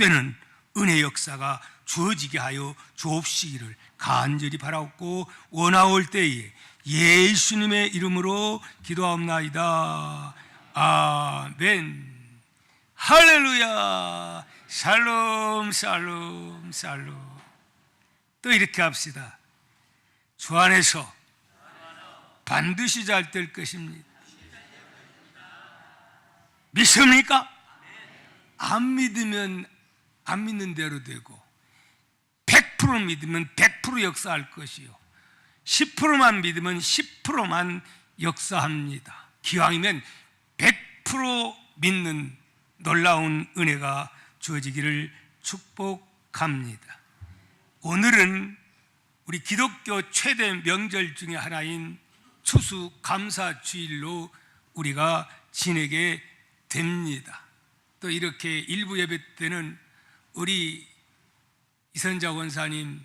복되는 은혜 역사가 주어지게 하여 주옵시기를 간절히 바라옵고 원하올 때에 예수님의 이름으로 기도하옵나이다. 아멘. 할렐루야. 샬롬 샬롬 샬롬. 또 이렇게 합시다. 주 안에서 반드시 잘 될 것입니다. 믿습니까? 안 믿으면 안 믿는 대로 되고 100% 믿으면 100% 역사할 것이요 10%만 믿으면 10%만 역사합니다. 기왕이면 100% 믿는 놀라운 은혜가 주어지기를 축복합니다. 오늘은 우리 기독교 최대 명절 중에 하나인 추수감사주일로 우리가 지내게 됩니다. 또 이렇게 일부 예배 때는 우리 이선자 권사님,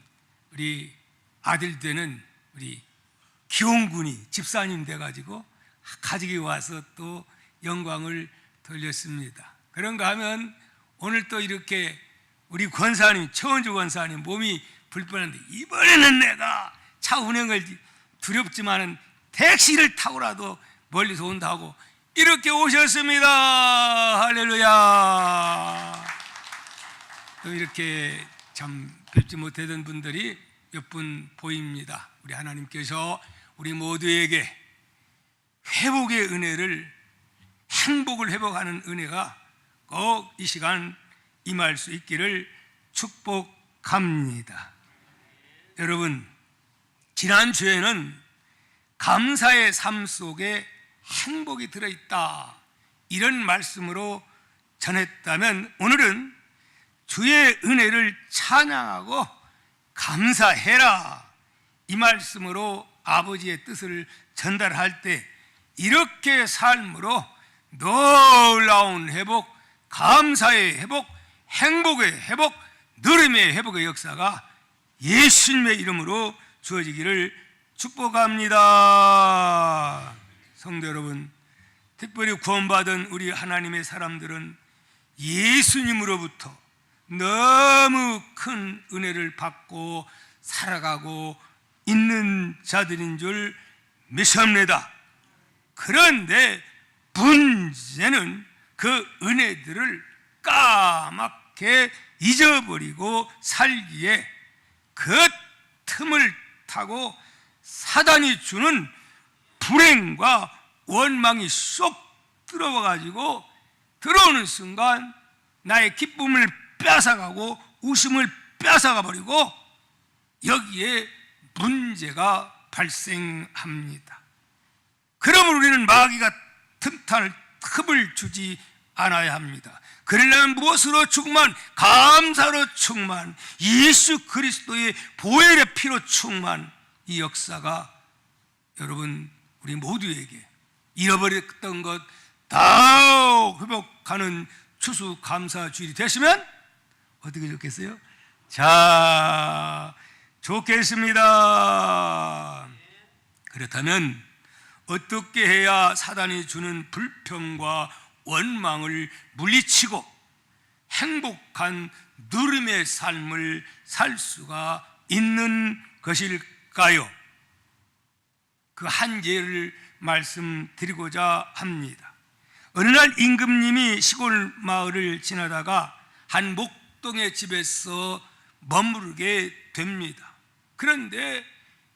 우리 아들 되는 우리 기홍군이 집사님 돼가지고 가족이 와서 또 영광을 돌렸습니다. 그런가 하면 오늘 또 이렇게 우리 권사님, 최원주 권사님 몸이 불편한데 이번에는 내가 차 운행을 두렵지만은 택시를 타고라도 멀리서 온다고 이렇게 오셨습니다. 할렐루야. 또 이렇게 참 뵙지 못했던 분들이 몇 분 보입니다. 우리 하나님께서 우리 모두에게 회복의 은혜를, 행복을 회복하는 은혜가 꼭 이 시간 임할 수 있기를 축복합니다. 여러분, 지난주에는 감사의 삶 속에 행복이 들어있다 이런 말씀으로 전했다면 오늘은 주의 은혜를 찬양하고 감사해라 이 말씀으로 아버지의 뜻을 전달할 때 이렇게 삶으로 놀라운 회복, 감사의 회복, 행복의 회복, 누림의 회복의 역사가 예수님의 이름으로 주어지기를 축복합니다. 성도 여러분, 특별히 구원받은 우리 하나님의 사람들은 예수님으로부터 너무 큰 은혜를 받고 살아가고 있는 자들인 줄 믿습니다. 그런데 문제는 그 은혜들을 까맣게 잊어버리고 살기에 그 틈을 타고 사단이 주는 불행과 원망이 쏙 들어와가지고 들어오는 순간 나의 기쁨을 뺏어가고 웃음을 뺏어가 버리고 여기에 문제가 발생합니다. 그러므로 우리는 마귀가 틈을 주지 않아야 합니다. 그러려면 무엇으로 충만? 감사로 충만, 예수 그리스도의 보혈의 피로 충만. 이 역사가 여러분 우리 모두에게 잃어버렸던 것 다 회복하는 추수감사주일이 되시면 어떻게 좋겠어요? 자, 좋겠습니다. 그렇다면 어떻게 해야 사단이 주는 불평과 원망을 물리치고 행복한 누림의 삶을 살 수가 있는 것일까요? 그 한 예를 말씀드리고자 합니다. 어느 날 임금님이 시골 마을을 지나다가 한 목동의 집에서 머무르게 됩니다. 그런데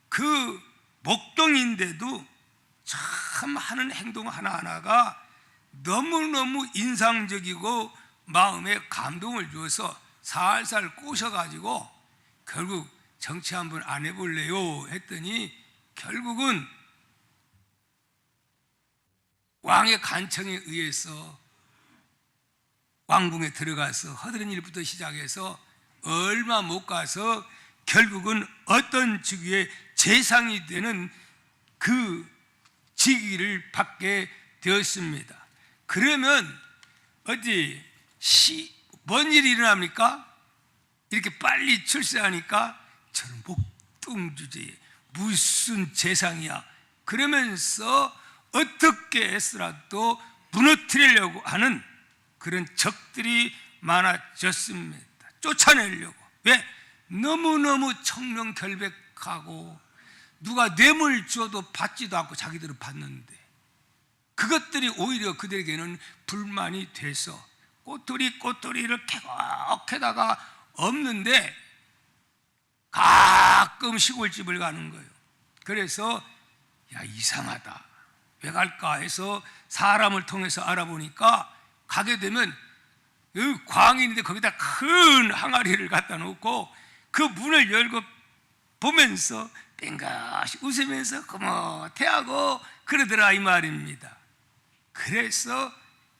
그 목동인데도 참 하는 행동 하나하나가 너무너무 인상적이고 마음에 감동을 주어서 살살 꼬셔가지고 결국 정치 한번 안 해볼래요 했더니 결국은 왕의 간청에 의해서 왕궁에 들어가서 허드렛 일부터 시작해서 얼마 못 가서 결국은 어떤 직위의 재상이 되는 그 직위를 받게 되었습니다. 그러면 어디 뭔 일이 일어납니까? 이렇게 빨리 출세하니까 저는 목동주제에 무슨 재상이야 그러면서 어떻게 해서라도 무너뜨리려고 하는 그런 적들이 많아졌습니다. 쫓아내려고. 왜? 너무너무 청명결백하고 누가 뇌물 줘도 받지도 않고 자기들은 받는데, 그것들이 오히려 그들에게는 불만이 돼서 꼬투리를 계속해다가 없는데 가끔 시골집을 가는 거예요. 그래서 야, 이상하다, 왜 갈까 해서 사람을 통해서 알아보니까 가게 되면 그 광인인데 거기다 큰 항아리를 갖다 놓고 그 문을 열고 보면서 뺑긋이 웃으면서 거뭇해하고 그러더라 이 말입니다. 그래서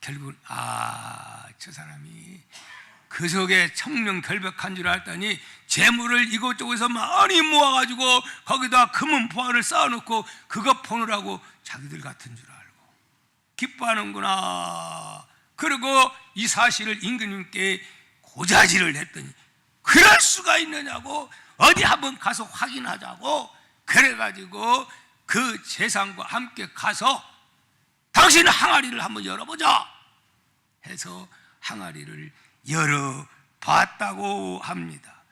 결국은 저 사람이 그 속에 청명결백한 줄 알았더니 재물을 이곳저곳에서 많이 모아가지고 거기다 금은 보화를 쌓아놓고 그거 보느라고 자기들 같은 줄 알고 기뻐하는구나. 그리고 이 사실을 임금님께 고자질을 했더니 그럴 수가 있느냐고 어디 한번 가서 확인하자고 그래가지고 그 재상과 함께 가서 당신 항아리를 한번 열어보자 해서 항아리를 열어봤다고 합니다.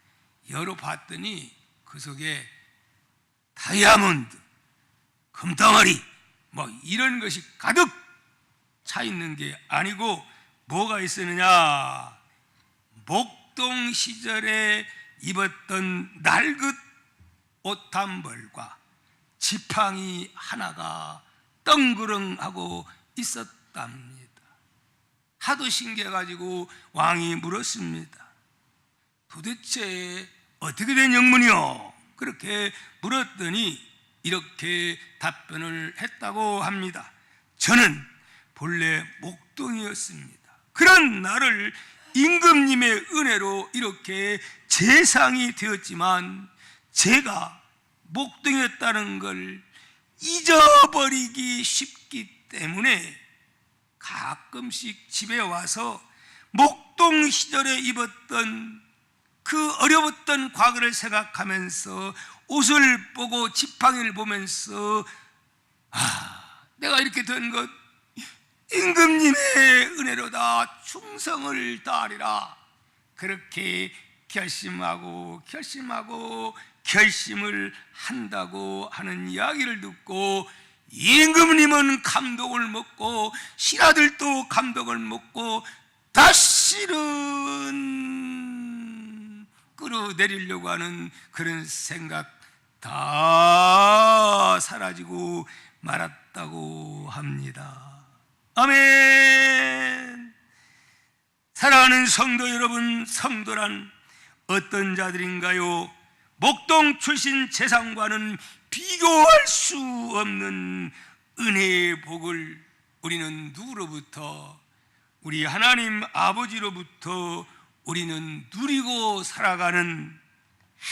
열어봤더니 그 속에 다이아몬드, 금덩어리 뭐 이런 것이 가득 차 있는 게 아니고 뭐가 있었느냐, 목동 시절에 입었던 낡은 옷 한 벌과 지팡이 하나가 덩그렁하고 있었답니다. 하도 신기해가지고 왕이 물었습니다. 도대체 어떻게 된 영문이요? 그렇게 물었더니 이렇게 답변을 했다고 합니다. 저는 본래 목동이었습니다. 그런 나를 임금님의 은혜로 이렇게 재상이 되었지만 제가 목동이었다는 걸 잊어버리기 쉽기 때문에 가끔씩 집에 와서 목동 시절에 입었던 그 어려웠던 과거를 생각하면서 옷을 보고 지팡이를 보면서 내가 이렇게 된 것 임금님의 은혜로다, 충성을 다하리라, 그렇게 결심을 한다고 하는 이야기를 듣고 임금님은 감동을 먹고 신하들도 감동을 먹고 다시는 끌어내리려고 하는 그런 생각 다 사라지고 말았다고 합니다. 아멘. 사랑하는 성도 여러분, 성도란 어떤 자들인가요? 목동 출신 재상과는 비교할 수 없는 은혜의 복을 우리는 누구로부터? 우리 하나님 아버지로부터 우리는 누리고 살아가는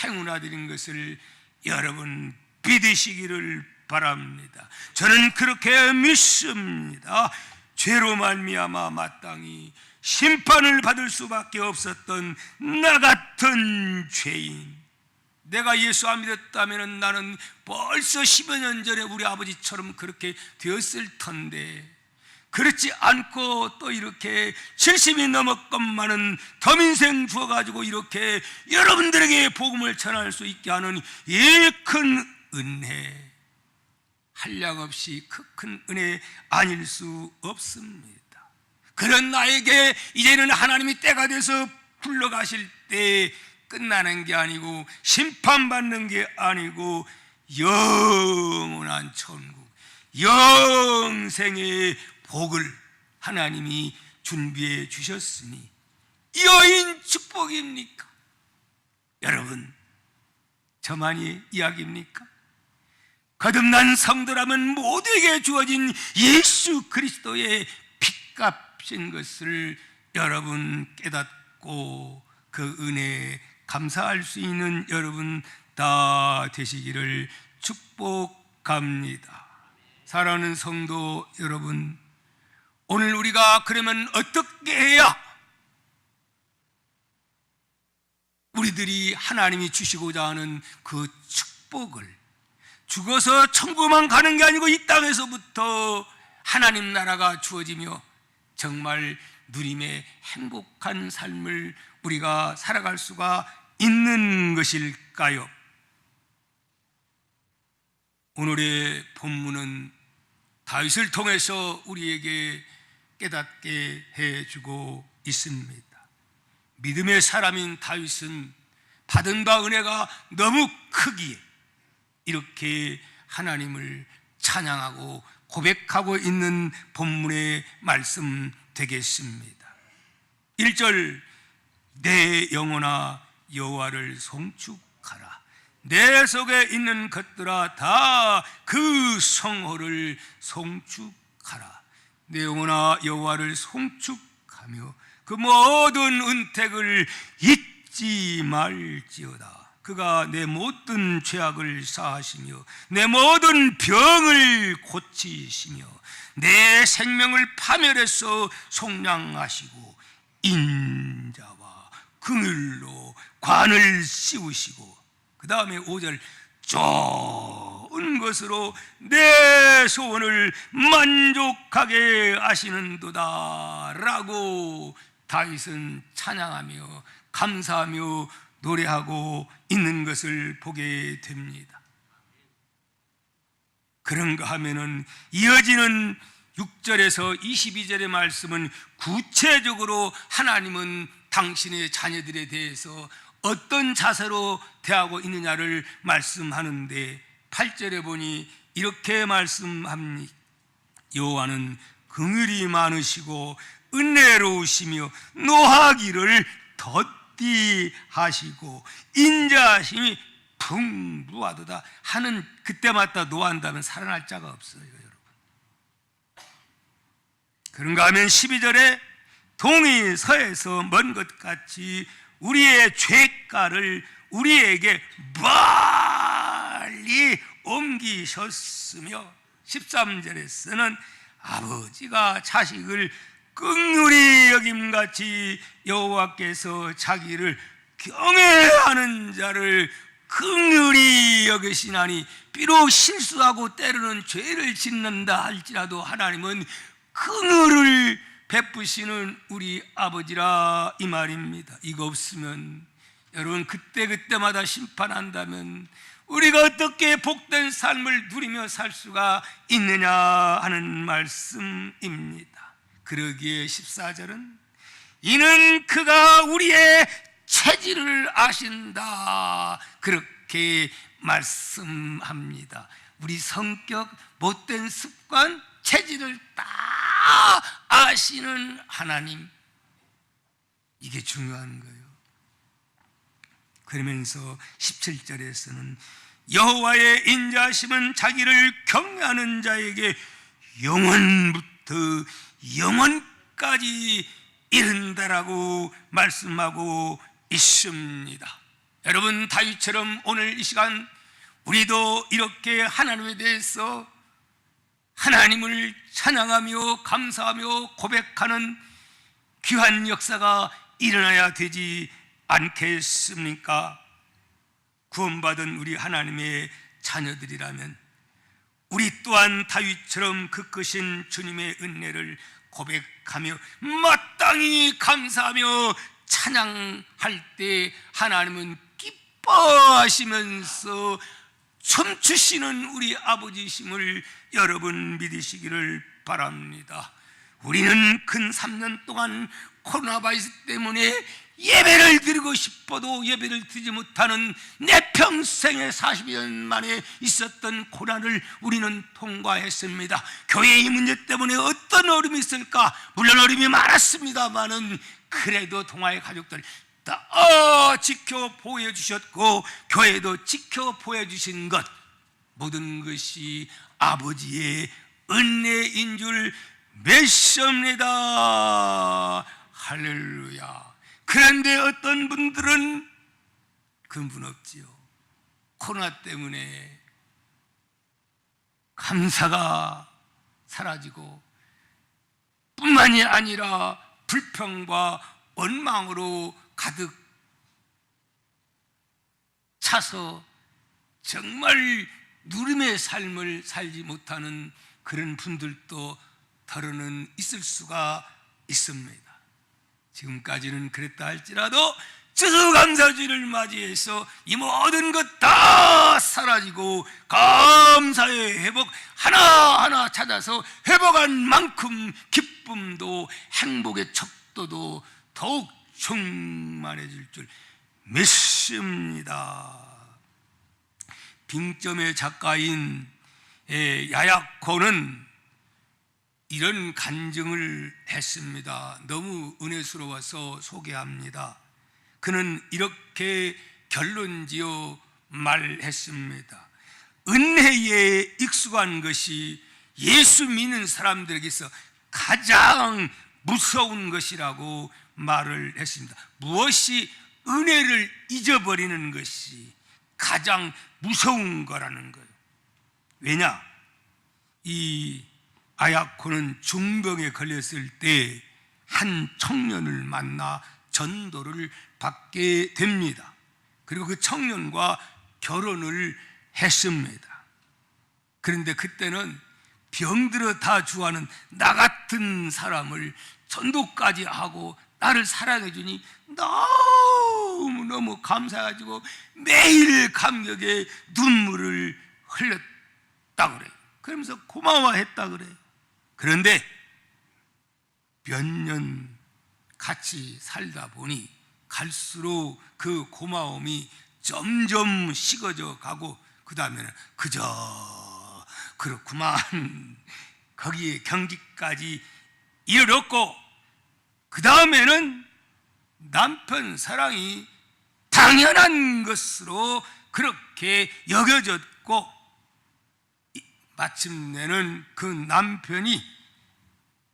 행운아들인 것을 여러분 믿으시기를 바랍니다. 저는 그렇게 믿습니다. 죄로 말미암아 마땅히 심판을 받을 수밖에 없었던 나 같은 죄인, 내가 예수 안 믿었다면 나는 벌써 10여 년 전에 우리 아버지처럼 그렇게 되었을 텐데, 그렇지 않고 또 이렇게 70이 넘었건만은 더민생 주어가지고 이렇게 여러분들에게 복음을 전할 수 있게 하는 이 큰 은혜, 한량없이 큰 은혜 아닐 수 없습니다. 그런 나에게 이제는 하나님이 때가 돼서 불러가실 때 끝나는 게 아니고 심판받는 게 아니고 영원한 천국, 영생의 복을 하나님이 준비해 주셨으니 여인 축복입니까? 여러분, 저만의 이야기입니까? 거듭난 성도라면 모두에게 주어진 예수 그리스도의 핏값인 것을 여러분 깨닫고 그 은혜에 감사할 수 있는 여러분 다 되시기를 축복합니다. 사랑하는 성도 여러분, 오늘 우리가 그러면 어떻게 해야 우리들이 하나님이 주시고자 하는 그 축복을, 죽어서 천국만 가는 게 아니고 이 땅에서부터 하나님 나라가 주어지며 정말 누림의 행복한 삶을 우리가 살아갈 수가 있는 것일까요? 오늘의 본문은 다윗을 통해서 우리에게 깨닫게 해주고 있습니다. 믿음의 사람인 다윗은 받은 바 은혜가 너무 크기에 이렇게 하나님을 찬양하고 고백하고 있는 본문의 말씀 되겠습니다. 1절, 내 영혼아 여호와를 송축하라. 내 속에 있는 것들아 다 그 성호를 송축하라. 내 영혼아 여호와를 송축하며 그 모든 은택을 잊지 말지어다. 그가 내 모든 죄악을 사하시며 내 모든 병을 고치시며 내 생명을 파멸해서 속량하시고 인자와 긍휼로 관을 씌우시고, 그 다음에 5절, 좋은 것으로 내 소원을 만족하게 하시는도다 라고 다윗은 찬양하며 감사하며 노래하고 있는 것을 보게 됩니다. 그런가 하면은 이어지는 6절에서 22절의 말씀은 구체적으로 하나님은 당신의 자녀들에 대해서 어떤 자세로 대하고 있느냐를 말씀하는데, 8절에 보니 이렇게 말씀합니다. 여호와는 긍휼이 많으시고 은혜로우시며 노하기를 덧디 하시고 인자하심이 풍부하도다 하는, 그때마다 노한다면 살아날 자가 없어요, 여러분. 그런가 하면 12절에 동이 서에서 먼 것 같이 우리의 죄가를 우리에게 멀리 옮기셨으며, 13절에서는 아버지가 자식을 긍휼히 여김같이 여호와께서 자기를 경외하는 자를 긍휼히 여기시나니, 비록 실수하고 때로는 죄를 짓는다 할지라도 하나님은 긍휼을 베푸시는 우리 아버지라 이 말입니다. 이거 없으면 여러분 그때마다 심판한다면 우리가 어떻게 복된 삶을 누리며 살 수가 있느냐 하는 말씀입니다. 그러기에 14절은 이는 그가 우리의 체질을 아신다 그렇게 말씀합니다. 우리 성격, 못된 습관, 체질을 다 아시는 하나님, 이게 중요한 거예요. 그러면서 17절에서는 여호와의 인자하심은 자기를 경외하는 자에게 영원부터 영원까지 이른다라고 말씀하고 있습니다. 여러분, 다윗처럼 오늘 이 시간 우리도 이렇게 하나님에 대해서 하나님을 찬양하며 감사하며 고백하는 귀한 역사가 일어나야 되지 않겠습니까? 구원받은 우리 하나님의 자녀들이라면 우리 또한 다윗처럼 그 크신 주님의 은혜를 고백하며 마땅히 감사하며 찬양할 때 하나님은 기뻐하시면서 춤추시는 우리 아버지심을 여러분 믿으시기를 바랍니다. 우리는 근 3년 동안 코로나 바이러스 때문에 예배를 드리고 싶어도 예배를 드리지 못하는 내 평생의 40년 만에 있었던 고난을 우리는 통과했습니다. 교회의 문제 때문에 어떤 어려움이 있을까? 물론 어려움이 많았습니다만은 그래도 동아의 가족들 다 지켜 보호해 주셨고 교회도 지켜 보호해 주신 것, 모든 것이 아버지의 은혜인 줄 믿습니다. 할렐루야. 그런데 어떤 분들은 근본 없지요. 코로나 때문에 감사가 사라지고 뿐만이 아니라 불평과 원망으로 가득 차서 정말 누림의 삶을 살지 못하는 그런 분들도 더러는 있을 수가 있습니다. 지금까지는 그랬다 할지라도 추수감사주를 맞이해서 이 모든 것 다 사라지고 감사의 회복 하나하나 찾아서 회복한 만큼 기쁨도 행복의 척도도 더욱 충만해질 줄 믿습니다. 빙점의 작가인 야야코는 이런 간증을 했습니다. 너무 은혜스러워서 소개합니다. 그는 이렇게 결론지어 말했습니다. 은혜에 익숙한 것이 예수 믿는 사람들에게서 가장 무서운 것이라고 말을 했습니다. 무엇이 은혜를 잊어버리는 것이 가장 무서운 거라는 거예요. 왜냐? 이 아야코는 중병에 걸렸을 때 한 청년을 만나 전도를 받게 됩니다. 그리고 그 청년과 결혼을 했습니다. 그런데 그때는 병들어 다 죽어가는 나 같은 사람을 전도까지 하고 나를 사랑해 주니 너무너무 감사해가지고 매일 감격에 눈물을 흘렸다 그래요. 그러면서 고마워했다 그래요. 그런데 몇 년 같이 살다 보니 갈수록 그 고마움이 점점 식어져 가고 그 다음에는 그저 그렇구만 거기에 경지까지 이르렀고 그 다음에는 남편 사랑이 당연한 것으로 그렇게 여겨졌고 마침내는 그 남편이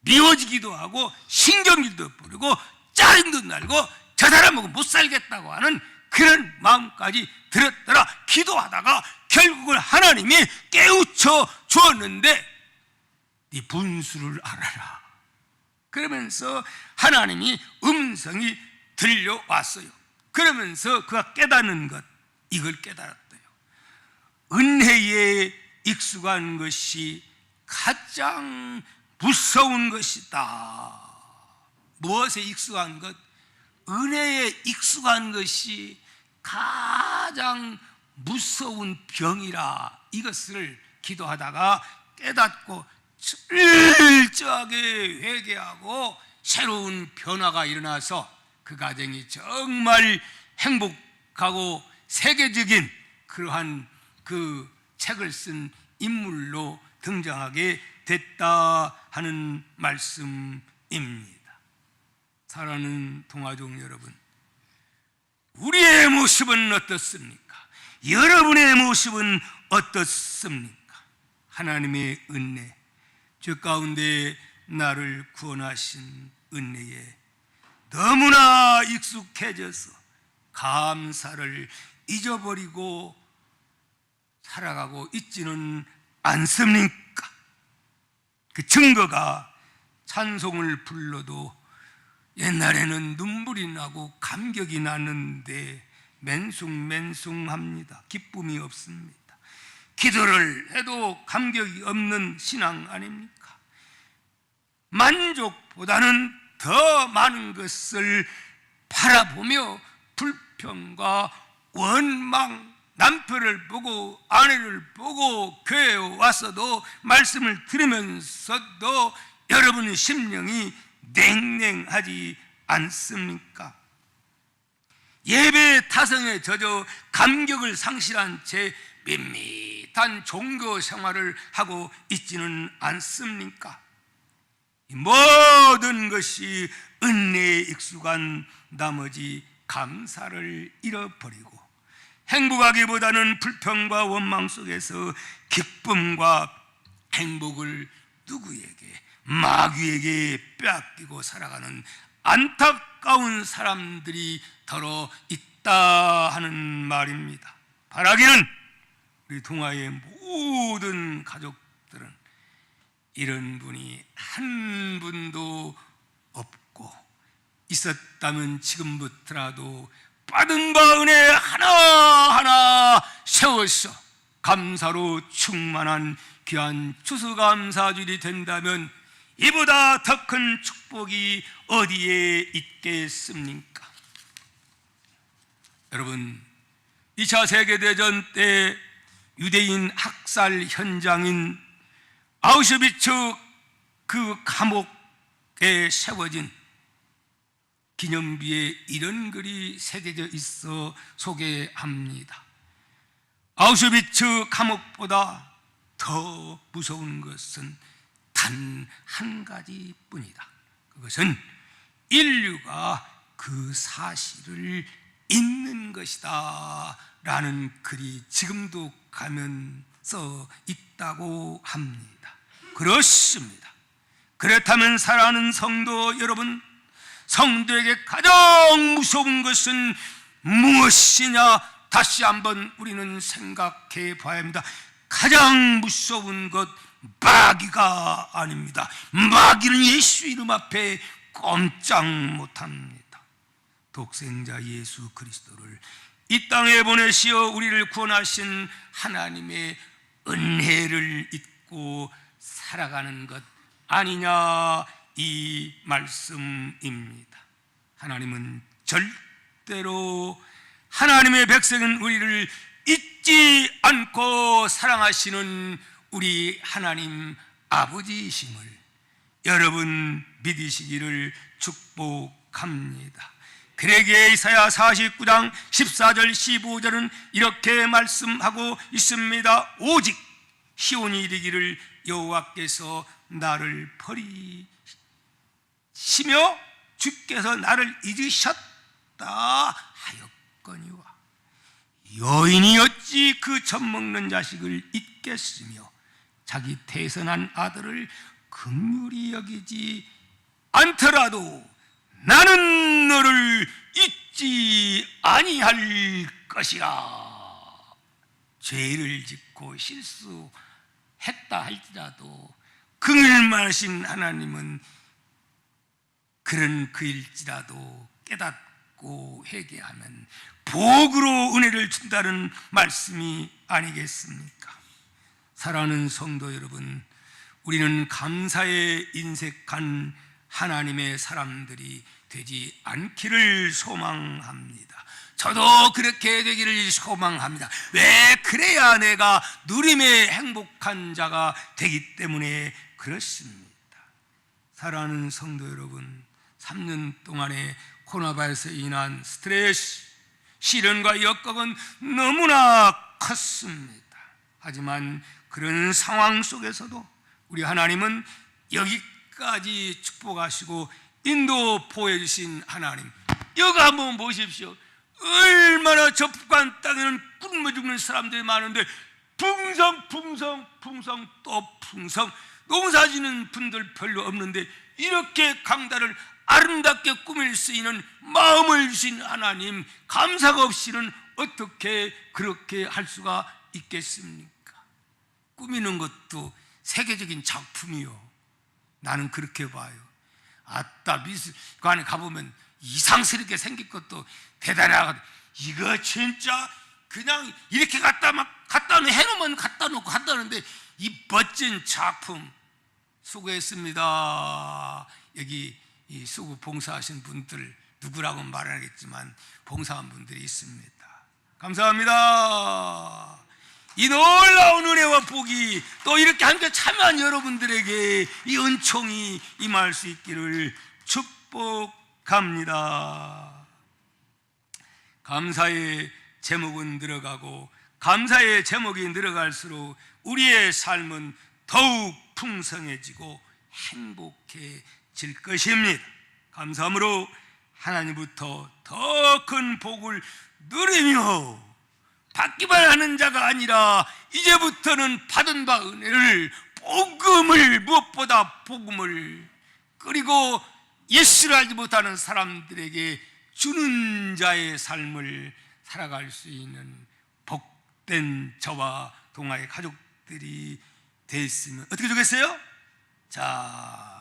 미워지기도 하고 신경질도 부리고 짜증도 날고 저 사람하고 못 살겠다고 하는 그런 마음까지 들었더라. 기도하다가 결국은 하나님이 깨우쳐 주었는데 네 분수를 알아라. 그러면서 하나님이 음성이 들려왔어요. 그러면서 그가 깨닫는 것, 이걸 깨달았대요. 은혜에 익숙한 것이 가장 무서운 것이다. 무엇에 익숙한 것? 은혜에 익숙한 것이 가장 무서운 병이라. 이것을 기도하다가 깨닫고 철저하게 회개하고 새로운 변화가 일어나서 그 가정이 정말 행복하고 세계적인 그러한 그 책을 쓴 인물로 등장하게 됐다 하는 말씀입니다. 사랑하는 동아종 여러분, 우리의 모습은 어떻습니까? 여러분의 모습은 어떻습니까? 하나님의 은혜, 저 가운데 나를 구원하신 은혜에 너무나 익숙해져서 감사를 잊어버리고 살아가고 있지는 않습니까? 그 증거가 찬송을 불러도 옛날에는 눈물이 나고 감격이 나는데 맨숭맨숭합니다. 기쁨이 없습니다. 기도를 해도 감격이 없는 신앙 아닙니까? 만족보다는 더 많은 것을 바라보며 불평과 원망, 남편을 보고 아내를 보고 교회에 왔어도 말씀을 들으면서도 여러분의 심령이 냉랭하지 않습니까? 예배 타성에 젖어 감격을 상실한 채 밋밋한 종교 생활을 하고 있지는 않습니까? 모든 것이 은혜에 익숙한 나머지 감사를 잃어버리고 행복하기보다는 불평과 원망 속에서 기쁨과 행복을 누구에게, 마귀에게 빼앗기고 살아가는 안타까운 사람들이 더러 있다 하는 말입니다. 바라기는 우리 동아의 모든 가족들은 이런 분이 한 분도 없고 있었다면 지금부터라도 받은 바 은혜 하나하나 세워서 감사로 충만한 귀한 추수감사주일이 된다면 이보다 더 큰 축복이 어디에 있겠습니까? 여러분, 2차 세계대전 때 유대인 학살 현장인 아우슈비츠 그 감옥에 세워진 기념비에 이런 글이 새겨져 있어 소개합니다. 아우슈비츠 감옥보다 더 무서운 것은 단 한 가지뿐이다. 그것은 인류가 그 사실을 잊는 것이다 라는 글이 지금도 가면 써 있다고 합니다. 그렇습니다. 그렇다면 사랑하는 성도 여러분, 성도에게 가장 무서운 것은 무엇이냐? 다시 한번 우리는 생각해 봐야 합니다. 가장 무서운 것 마귀가 아닙니다. 마귀는 예수 이름 앞에 꼼짝 못합니다. 독생자 예수 그리스도를 이 땅에 보내시어 우리를 구원하신 하나님의 은혜를 잊고 살아가는 것 아니냐, 이 말씀입니다. 하나님은 절대로 하나님의 백성인 우리를 잊지 않고 사랑하시는 우리 하나님 아버지이심을 여러분 믿으시기를 축복합니다. 그러기에 이사야 49장 14절 15절은 이렇게 말씀하고 있습니다. 오직 시온이 이르기를 여호와께서 나를 버리시며 주께서 나를 잊으셨다 하였거니와 여인이 어찌 그 젖먹는 자식을 잊겠으며 자기 태선한 아들을 긍휼히 여기지 않더라도 나는 너를 잊지 아니할 것이라. 죄를 짓고 실수했다 할지라도 긍휼 많으신 하나님은 그런 그일지라도 깨닫고 회개하면 복으로 은혜를 준다는 말씀이 아니겠습니까? 사랑하는 성도 여러분, 우리는 감사에 인색한 하나님의 사람들이 되지 않기를 소망합니다. 저도 그렇게 되기를 소망합니다. 왜? 그래야 내가 누림의 행복한 자가 되기 때문에 그렇습니다. 사랑하는 성도 여러분, 3년 동안의 코로나바이러스 인한 스트레스, 시련과 역경은 너무나 컸습니다. 하지만 그런 상황 속에서도 우리 하나님은 여기까지 축복하시고 인도보여 주신 하나님, 여기 한번 보십시오. 얼마나 저 북한 땅에는 굶어 죽는 사람들이 많은데 풍성 또 풍성, 농사 지는 분들 별로 없는데 이렇게 강다를 아름답게 꾸밀 수 있는 마음을 주신 하나님, 감사가 없이는 어떻게 그렇게 할 수가 있겠습니까? 꾸미는 것도 세계적인 작품이요. 나는 그렇게 봐요. 아따, 미술관에 가보면 이상스럽게 생긴 것도 대단하거든. 이거 진짜 그냥 이렇게 갖다 해놓으면 갖다 놓고 한다는데 이 멋진 작품 수고했습니다. 여기 이 수고 봉사하신 분들 누구라고 말은 하겠지만 봉사한 분들이 있습니다. 감사합니다. 이 놀라운 은혜와 복이 또 이렇게 함께 참여한 여러분들에게 이 은총이 임할 수 있기를 축복합니다. 감사의 제목은 늘어가고 감사의 제목이 늘어갈수록 우리의 삶은 더욱 풍성해지고 행복해질 것입니다. 감사함으로 하나님부터 더 큰 복을 누리며 받기만 하는 자가 아니라 이제부터는 받은 바 은혜를, 복음을, 무엇보다 복음을, 그리고 예수를 알지 못하는 사람들에게 주는 자의 삶을 살아갈 수 있는 복된 저와 동아의 가족들이 되었으면 어떻게 좋겠어요? 자,